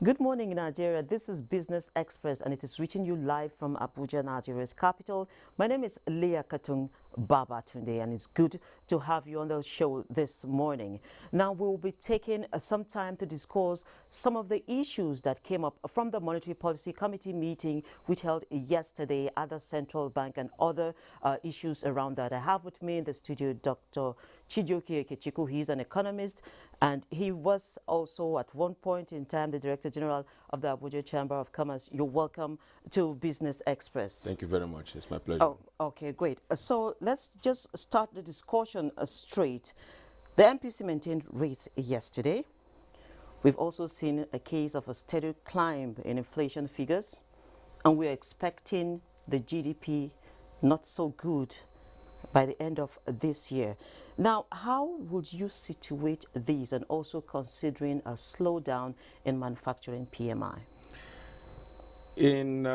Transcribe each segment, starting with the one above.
Good morning, Nigeria. This is Business Express, and it is reaching you live from Abuja, Nigeria's capital. My name is Leah Katung Babatunde, and it's good to have you on the show this morning. Now, we'll be taking some time to discuss some of the issues that came up from the Monetary Policy Committee meeting, which held yesterday at the Central Bank, and other issues around that. I have with me in the studio Dr. Chijioke Ekechiku. He's an economist, and he was also at one point in time the Director General of the Abuja Chamber of Commerce. You're welcome to Business Express. Thank you very much. It's my pleasure. Oh, okay, great. So let's just start the discussion straight. The MPC maintained rates yesterday. We've also seen a case of a steady climb in inflation figures, and we're expecting the GDP not so good by the end of this year. Now, how would you situate these, and also considering a slowdown in manufacturing PMI? In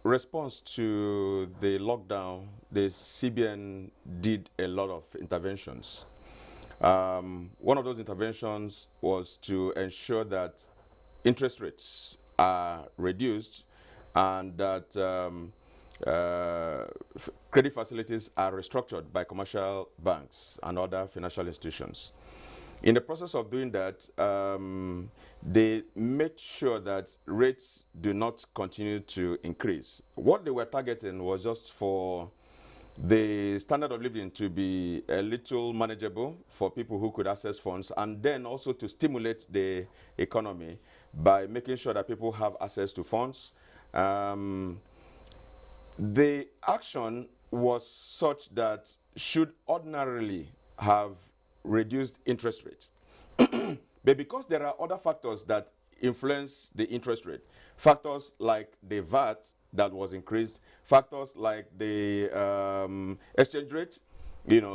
response to the lockdown, the CBN did a lot of interventions. One of those interventions was to ensure that interest rates are reduced and that credit facilities are restructured by commercial banks and other financial institutions. In the process of doing that, they made sure that rates do not continue to increase. What they were targeting was just for the standard of living to be a little manageable for people who could access funds, and then also to stimulate the economy by making sure that people have access to funds. The action was such that should ordinarily have reduced interest rates. But because there are other factors that influence the interest rate, factors like the VAT that was increased, factors like the exchange rate,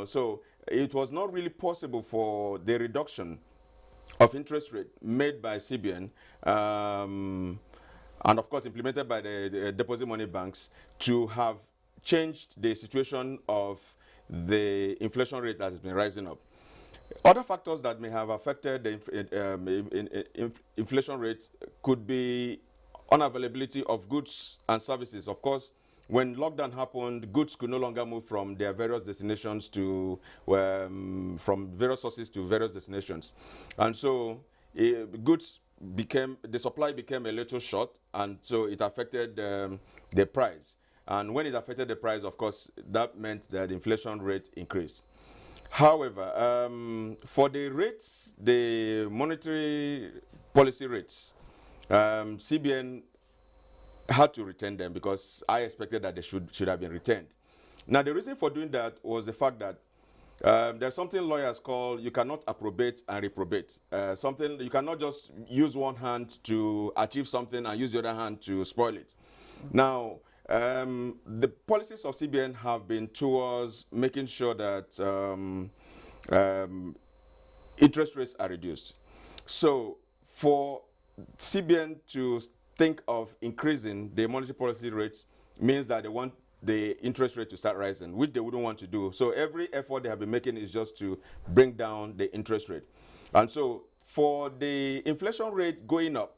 so it was not really possible for the reduction of interest rate made by CBN and of course implemented by the deposit money banks to have changed the situation of the inflation rate that has been rising up. Other factors that may have affected the inflation rate could be unavailability of goods and services. Of course, when lockdown happened, goods could no longer move from their various destinations to from various sources to various destinations, and so the supply became a little short, and so it affected the price. And when it affected the price, of course, that meant that the inflation rate increased. However, for the rates, the monetary policy rates, CBN had to retain them because I expected that they should have been retained. Now, the reason for doing that was the fact that there's something lawyers call you cannot approbate and reprobate. Something you cannot just use one hand to achieve something and use the other hand to spoil it. Now, the policies of CBN have been towards making sure that interest rates are reduced. So for CBN to think of increasing the monetary policy rates means that they want the interest rate to start rising, which they wouldn't want to do. So every effort they have been making is just to bring down the interest rate. And so for the inflation rate going up,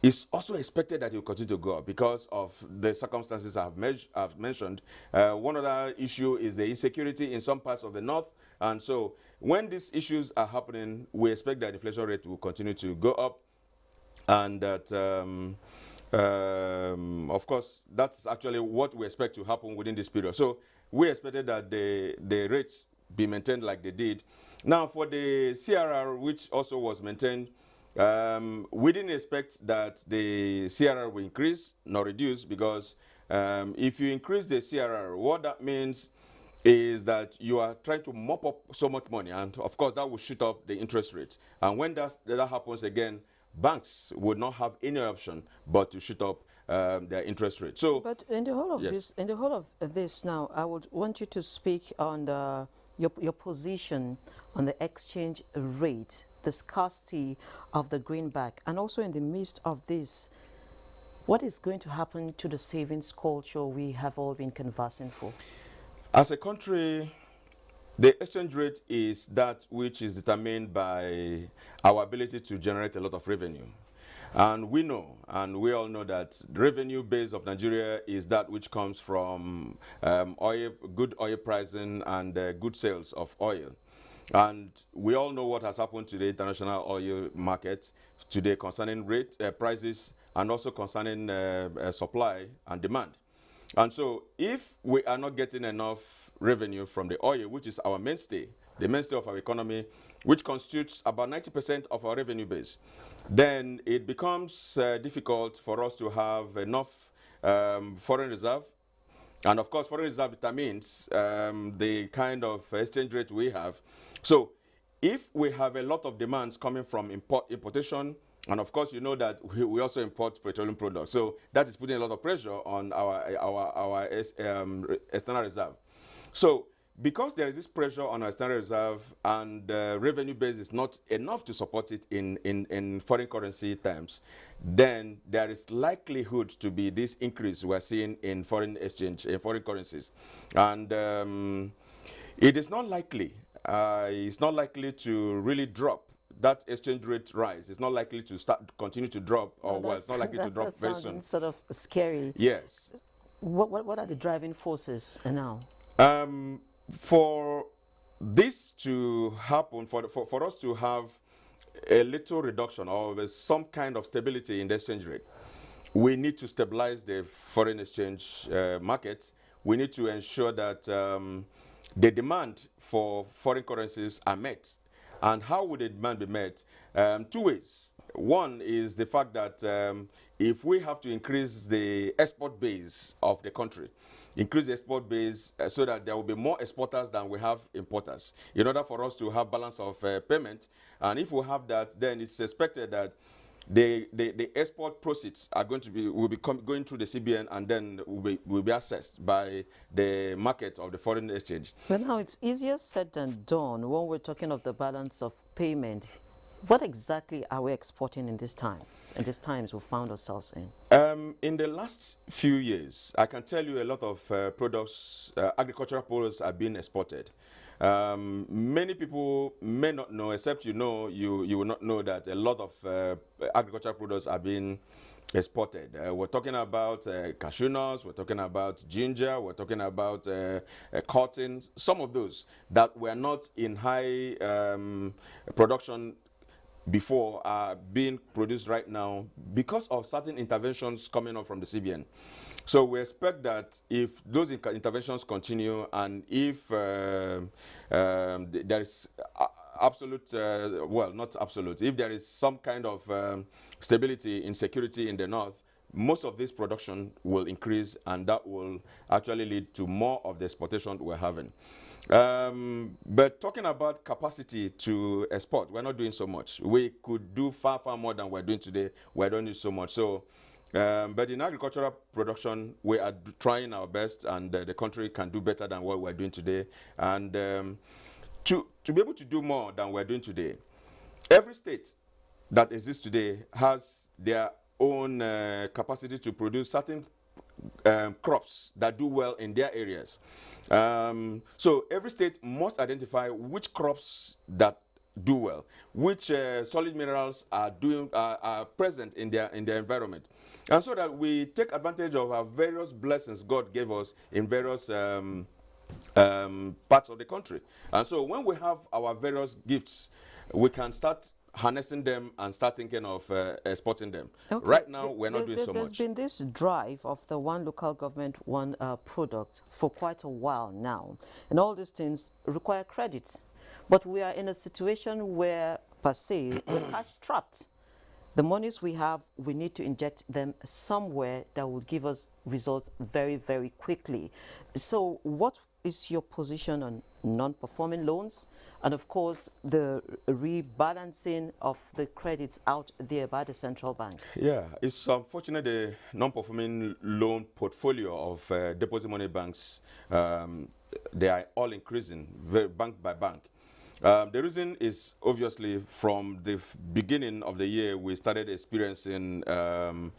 it's also expected that it will continue to go up because of the circumstances I've mentioned. One other issue is the insecurity in some parts of the north. And so when these issues are happening, we expect that inflation rate will continue to go up, and that of course, that's actually what we expect to happen within this period. So we expected that the rates be maintained like they did. Now, for the CRR, which also was maintained, we didn't expect that the CRR will increase nor reduce, because if you increase the CRR, what that means is that you are trying to mop up so much money, and of course that will shoot up the interest rate. And when that happens again, banks would not have any option but to shoot up their interest rate. So, but in the whole of yes. this, now, I would want you to speak on your position on the exchange rate, the scarcity of the greenback, and also in the midst of this, what is going to happen to the savings culture we have all been conversing for? As a country, the exchange rate is that which is determined by our ability to generate a lot of revenue. And we know, and we all know that the revenue base of Nigeria is that which comes from oil, good oil pricing and good sales of oil. And we all know what has happened to the international oil market today concerning prices and also concerning supply and demand. And so if we are not getting enough revenue from the oil, which is our mainstay, the mainstay of our economy, which constitutes about 90% of our revenue base, then it becomes difficult for us to have enough foreign reserve. And of course, foreign reserve determines the kind of exchange rate we have. So if we have a lot of demands coming from importation, and of course, you know that we also import petroleum products. So that is putting a lot of pressure on our external reserve. So because there is this pressure on our external reserve and revenue base is not enough to support it in foreign currency terms, then there is likelihood to be this increase we're seeing in foreign exchange, in foreign currencies. And it is not likely, it's not likely to really drop. That exchange rate rise is not likely to continue to drop, or well, it's not likely to drop very soon. Sort of scary. Yes. What are the driving forces now? For this to happen, for us to have a little reduction or some kind of stability in the exchange rate, we need to stabilize the foreign exchange market. We need to ensure that the demand for foreign currencies are met. And how would the demand be met? Two ways. One is the fact that if we have to increase the export base of the country, increase the export base so that there will be more exporters than we have importers, in order for us to have balance of payment. And if we have that, then it's expected that the export proceeds are going through the CBN, and then will be assessed by the market of the foreign exchange. But now it's easier said than done when we're talking of the balance of payment. What exactly are we exporting in this time, in these times we found ourselves in? In the last few years, I can tell you a lot of products, agricultural products are being exported. Many people may not know, except you will not know that a lot of agricultural products are being exported. We're talking about cashew nuts, we're talking about ginger, we're talking about cotton, some of those that were not in high production before are being produced right now because of certain interventions coming up from the CBN. So we expect that if those interventions continue, and if there is absolute, well, not absolute, if there is some kind of stability in security in the north, most of this production will increase, and that will actually lead to more of the exportation we're having. But talking about capacity to export, we're not doing so much. We could do far, far more than we're doing today. We're doing so much. So, but in agricultural production, we are trying our best, and the country can do better than what we're doing today. And to be able to do more than we're doing today, every state that exists today has their own capacity to produce certain crops that do well in their areas. So every state must identify which crops that do well, which solid minerals are present in their environment, and so that we take advantage of our various blessings God gave us in various parts of the country. And so when we have our various gifts, we can start harnessing them and start thinking of exporting them. Okay. Right now, we're not doing so much. There's been this drive of the one local government, one product for quite a while now. And all these things require credit. But we are in a situation where, per se, we're cash strapped. The monies we have, we need to inject them somewhere that will give us results very, very quickly. So what is your position on non-performing loans, and of course the rebalancing of the credits out there by the central bank? Yeah, it's unfortunate the non-performing loan portfolio of deposit money banks, they are all increasing bank by bank. The reason is obviously from the beginning of the year we started experiencing low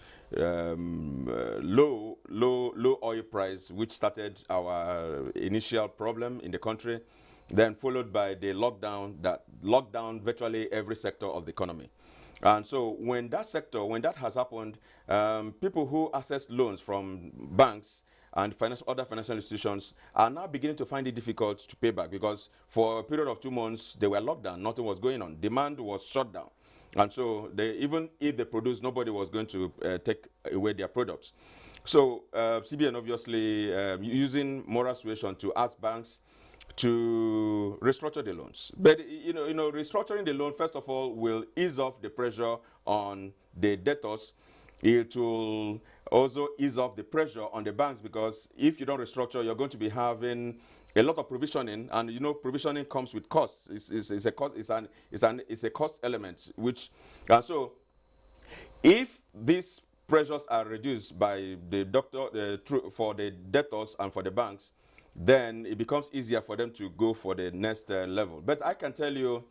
oil price, which started our initial problem in the country, then followed by the lockdown that locked down virtually every sector of the economy. And so when that has happened, people who access loans from banks and other financial institutions are now beginning to find it difficult to pay back, because for a period of 2 months, they were locked down, nothing was going on. Demand was shut down. And so even if they produced, nobody was going to take away their products. So CBN obviously using moral suasion to ask banks to restructure the loans. But restructuring the loan, first of all, will ease off the pressure on the debtors. It will also ease off the pressure on the banks, because if you don't restructure, you're going to be having a lot of provisioning, and provisioning comes with costs. It's a cost. It's a cost element. And so, if these pressures are reduced by for the debtors and for the banks, then it becomes easier for them to go for the next level. But I can tell you,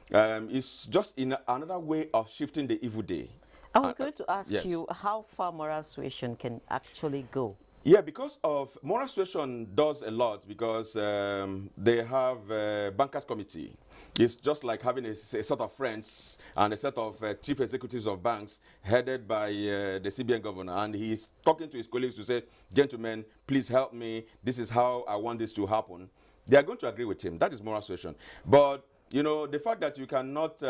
it's just in another way of shifting the evil day. I was going to ask yes. you how far moral suasion can actually go. Yeah, because of moral suasion does a lot, because they have a bankers committee. It's just like having a set of friends and a set of chief executives of banks headed by the CBN governor, and he's talking to his colleagues to say, gentlemen, please help me. This is how I want this to happen. They are going to agree with him. That is moral suasion. But the fact that you cannot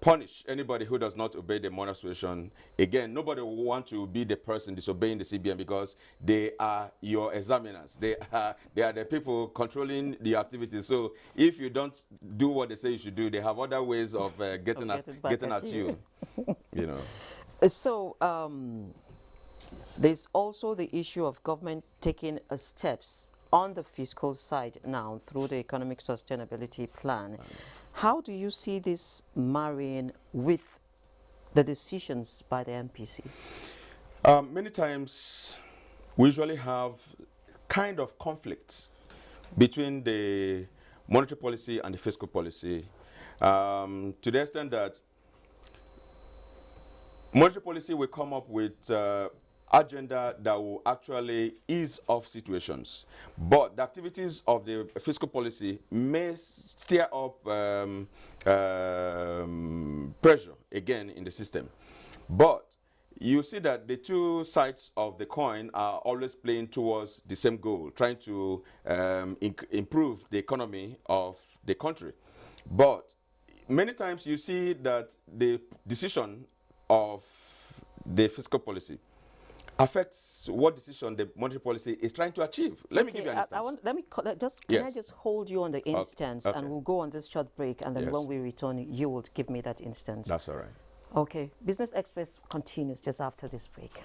punish anybody who does not obey the moral suasion, again, nobody will want to be the person disobeying the CBN, because they are your examiners. They are the people controlling the activities. So if you don't do what they say you should do, they have other ways of getting at you. So there's also the issue of government taking steps on the fiscal side now through the economic sustainability plan. How do you see this marrying with the decisions by the MPC? Many times we usually have kind of conflicts between the monetary policy and the fiscal policy, to the extent that monetary policy will come up with agenda that will actually ease off situations, but the activities of the fiscal policy may stir up pressure again in the system. But you see that the two sides of the coin are always playing towards the same goal, trying to improve the economy of the country. But many times you see that the decision of the fiscal policy affects what decision the monetary policy is trying to achieve. Let me give you an instance. Can I just hold you on the instance, okay. And we'll go on this short break, and then when we return, you will give me that instance. That's all right. Okay, Business Express continues just after this break.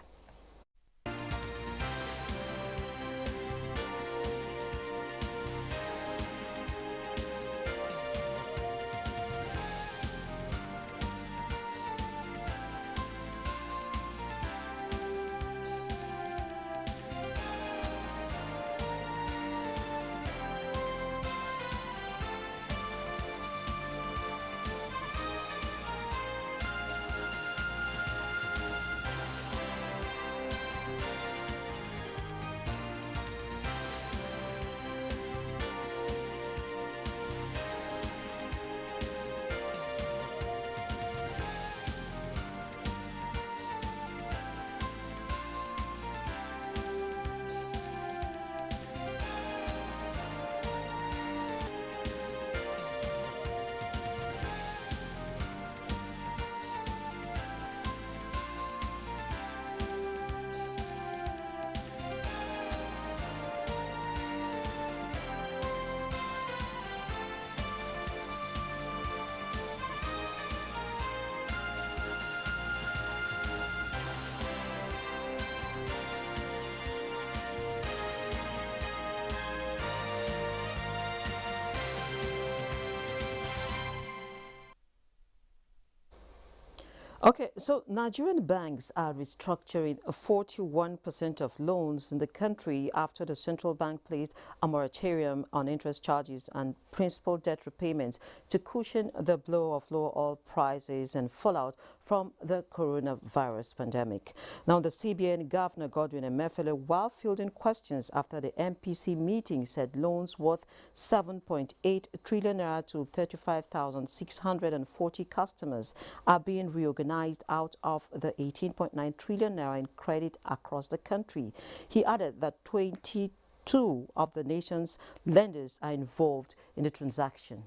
Okay, so Nigerian banks are restructuring 41% of loans in the country after the central bank placed a moratorium on interest charges and principal debt repayments to cushion the blow of low oil prices and fallout from the coronavirus pandemic. Now, the CBN Governor Godwin Emefiele, while fielding questions after the MPC meeting, said loans worth 7.8 trillion naira to 35,640 customers are being reorganized out of the 18.9 trillion naira in credit across the country. He added that 22 of the nation's lenders are involved in the transaction.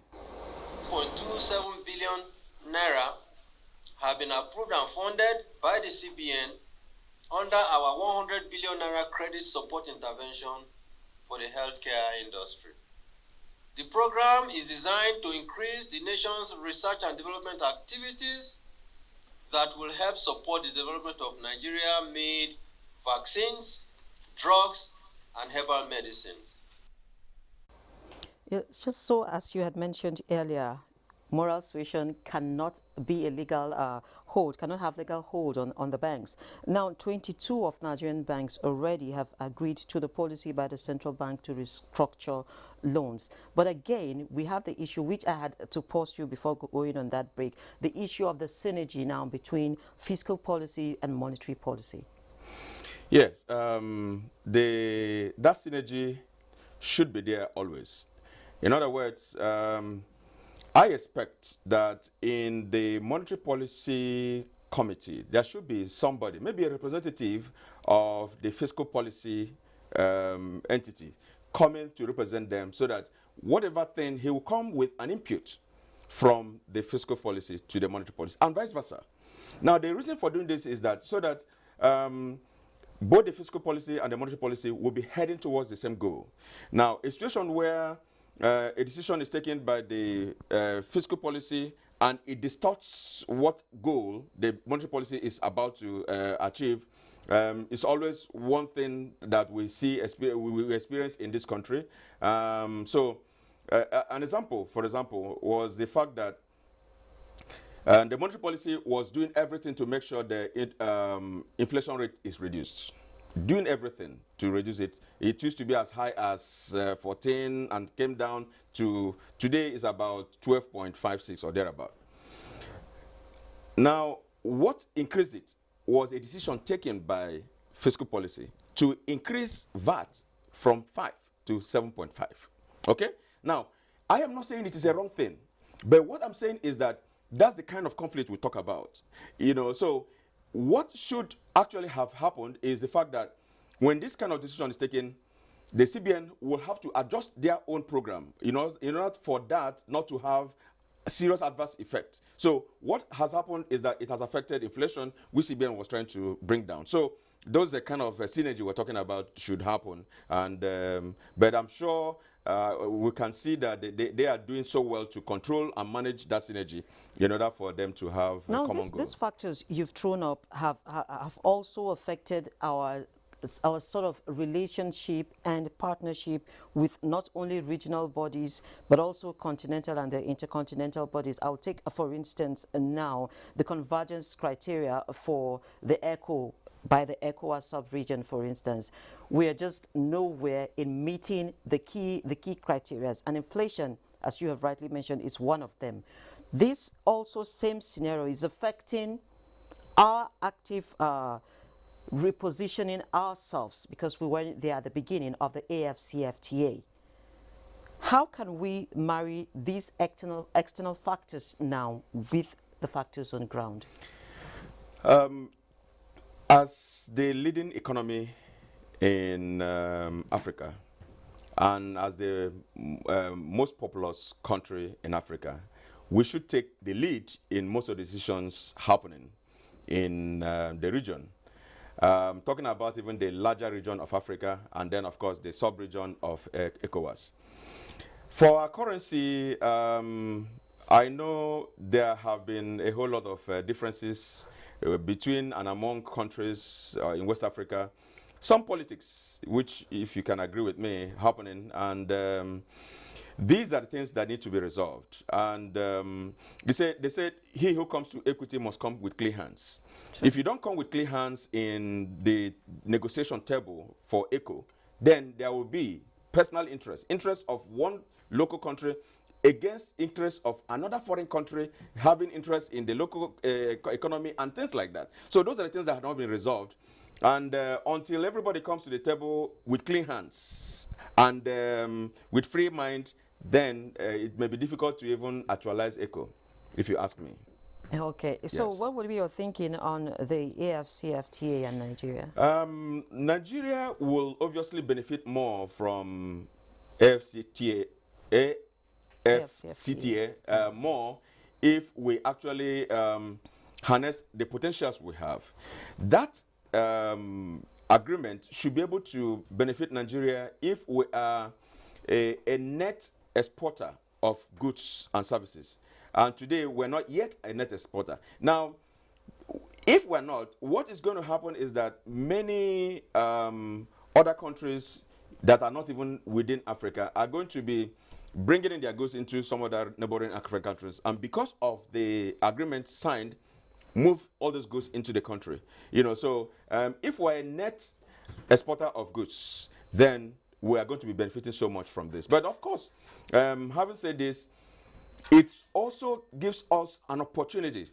0.27 billion naira have been approved and funded by the CBN under our 100 billion naira credit support intervention for the healthcare industry. The program is designed to increase the nation's research and development activities that will help support the development of Nigeria-made vaccines, drugs, and herbal medicines. It's just so, as you had mentioned earlier, moral suasion cannot be a legal hold, cannot have legal hold on the banks. Now, 22 of Nigerian banks already have agreed to the policy by the central bank to restructure loans. But again, we have the issue, which I had to pause you before going on that break, the issue of the synergy now between fiscal policy and monetary policy. Yes, that synergy should be there always. In other words, I expect that in the monetary policy committee, there should be somebody, maybe a representative of the fiscal policy entity, coming to represent them, so that whatever thing, he will come with an input from the fiscal policy to the monetary policy, and vice versa. Now, the reason for doing this is that so that both the fiscal policy and the monetary policy will be heading towards the same goal. Now, a situation where a decision is taken by the fiscal policy and it distorts what goal the monetary policy is about to achieve, is always one thing that we see we experience in this country. An example, for example, was the fact that the monetary policy was doing everything to make sure the inflation rate is reduced. Doing everything to reduce it. It used to be as high as 14 and came down to today is about 12.56 or thereabout. Now, what increased it was a decision taken by fiscal policy to increase VAT from 5 to 7.5. Okay? Now, I am not saying it is a wrong thing, but what I'm saying is that that's the kind of conflict we talk about. So what should actually have happened is the fact that when this kind of decision is taken, the CBN will have to adjust their own program, in order for that not to have a serious adverse effect. So what has happened is that it has affected inflation, which CBN was trying to bring down. So those are the kind of synergy we're talking about should happen. And but I'm sure we can see that they are doing so well to control and manage that synergy in order for them to have a common goal. These factors you've thrown up have also affected our sort of relationship and partnership with not only regional bodies but also continental and the intercontinental bodies. I'll take, for instance, now the convergence criteria for the ECO by the ECOWAS sub-region, for instance. We are just nowhere in meeting the key criteria, and inflation, as you have rightly mentioned, is one of them. This also same scenario is affecting our active repositioning ourselves, because we weren't there at the beginning of the AFCFTA. How can we marry these external factors now with the factors on ground? As the leading economy in Africa, and as the most populous country in Africa, we should take the lead in most of the decisions happening in the region. Talking about even the larger region of Africa, and then of course the sub-region of ECOWAS. For our currency, I know there have been a whole lot of differences between and among countries in West Africa. Some politics, which, if you can agree with me, happening, and These are the things that need to be resolved. And they said he who comes to equity must come with clean hands. Sure. If you don't come with clean hands in the negotiation table for ECO, then there will be personal interest of one local country against interest of another foreign country having interest in the local economy and things like that. So those are the things that have not been resolved. And until everybody comes to the table with clean hands and with free mind, then it may be difficult to even actualize ECO, if you ask me. Okay, so yes. What would be your thinking on the AFCFTA and Nigeria? Nigeria will obviously benefit more from AFCFTA more if we actually harness the potentials we have. That agreement should be able to benefit Nigeria if we are a net exporter of goods and services. And today, we're not yet a net exporter. Now, if we're not, what is going to happen is that many other countries that are not even within Africa are going to be bringing in their goods into some other neighboring African countries. And because of the agreement signed, move all those goods into the country. You know, so if we're a net exporter of goods, then we are going to be benefiting so much from this. But of course, having said this, it also gives us an opportunity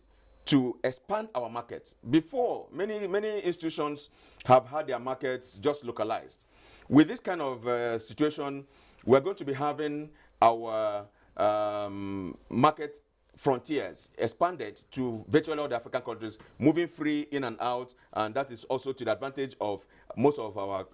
to expand our markets. Before, many institutions have had their markets just localized. With this kind of situation, we're going to be having our market frontiers expanded to virtually all the African countries, moving free in and out, and that is also to the advantage of most of our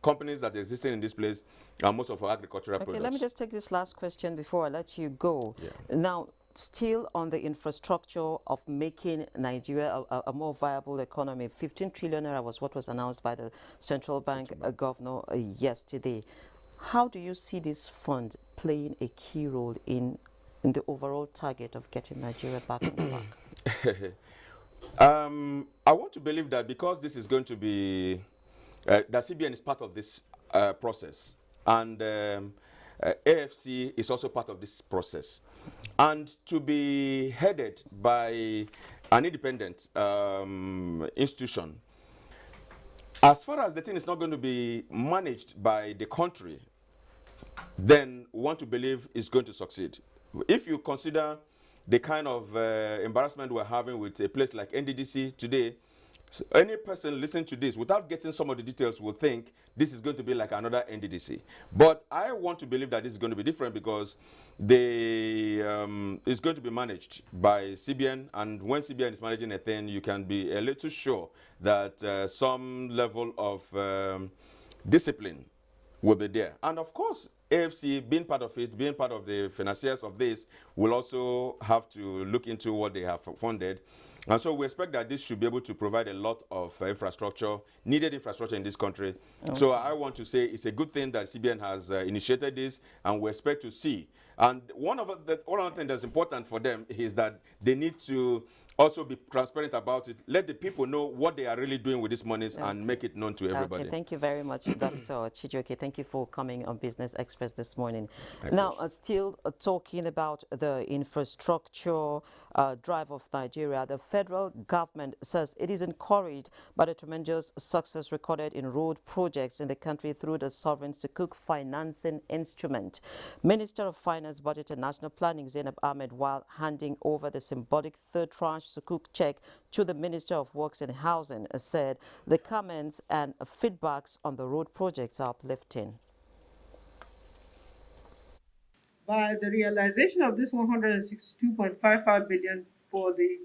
companies that are existing in this place and most of our agricultural products. Okay, let me just take this last question before I let you go. Yeah. Now, still on the infrastructure of making Nigeria a more viable economy, 15 trillion naira was what was announced by the central bank governor yesterday. How do you see this fund playing a key role in the overall target of getting Nigeria back on track? I want to believe that because this is going to be, that CBN is part of this process, and AFC is also part of this process, and to be headed by an independent institution, as far as the thing is not going to be managed by the country, then we want to believe it's going to succeed. If you consider the kind of embarrassment we're having with a place like NDDC today, so any person listening to this without getting some of the details will think this is going to be like another NDDC. But I want to believe that this is going to be different because it's going to be managed by CBN, and when CBN is managing a thing, you can be a little sure that some level of discipline will be there. And of course, AFC, being part of it, being part of the financiers of this, will also have to look into what they have funded. And so we expect that this should be able to provide a lot of infrastructure, needed infrastructure in this country. Okay. So I want to say it's a good thing that CBN has initiated this, and we expect to see. And one of the things that's important for them is that they need to also be transparent about it. Let the people know what they are really doing with these monies and make it known to everybody. Okay, thank you very much, Dr. Chijioke. Thank you for coming on Business Express this morning. Now, still talking about the infrastructure drive of Nigeria, the federal government says it is encouraged by the tremendous success recorded in road projects in the country through the Sovereign Sukuk financing instrument. Minister of Finance, Budget and National Planning, Zainab Ahmed, while handing over the symbolic third tranche Sukuk check to the Minister of Works and Housing, said the comments and feedbacks on the road projects are uplifting. By the realization of this 162.55 billion for the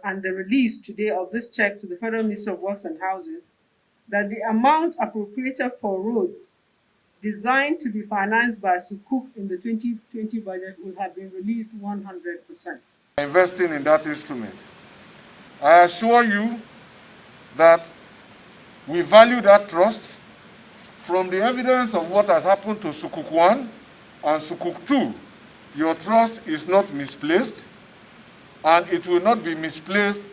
and the release today of this check to the Federal Minister of Works and Housing, that the amount appropriated for roads designed to be financed by Sukuk in the 2020 budget will have been released 100%. Investing in that instrument. I assure you that we value that trust. From the evidence of what has happened to Sukuk 1 and Sukuk 2, your trust is not misplaced, and it will not be misplaced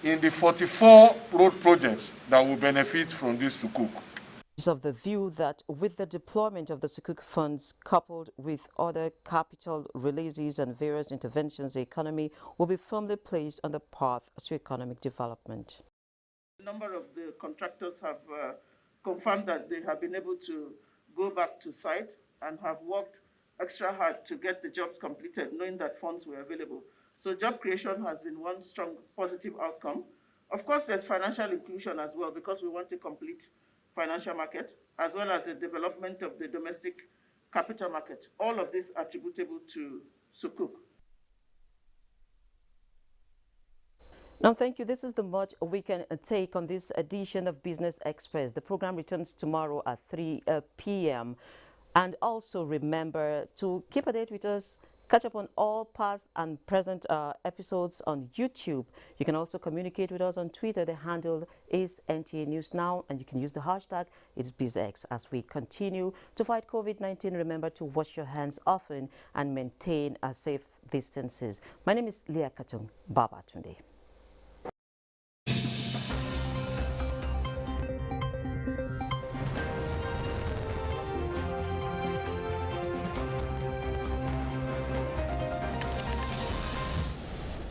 in the 44 road projects that will benefit from this Sukuk. Is of the view that with the deployment of the Sukuk funds coupled with other capital releases and various interventions, the economy will be firmly placed on the path to economic development. A number of the contractors have confirmed that they have been able to go back to site and have worked extra hard to get the jobs completed, knowing that funds were available. So job creation has been one strong positive outcome. Of course, there's financial inclusion as well, because we want a complete financial market, as well as the development of the domestic capital market. All of this attributable to Sukuk. Now, thank you. This is the much we can take on this edition of Business Express. The program returns tomorrow at 3 p.m. And also remember to keep a date with us. Catch up on all past and present episodes on YouTube. You can also communicate with us on Twitter. The handle is NTA News Now, and you can use the hashtag it's BizX. As we continue to fight COVID-19, remember to wash your hands often and maintain safe distances. My name is Leah Katung Baba Tunde.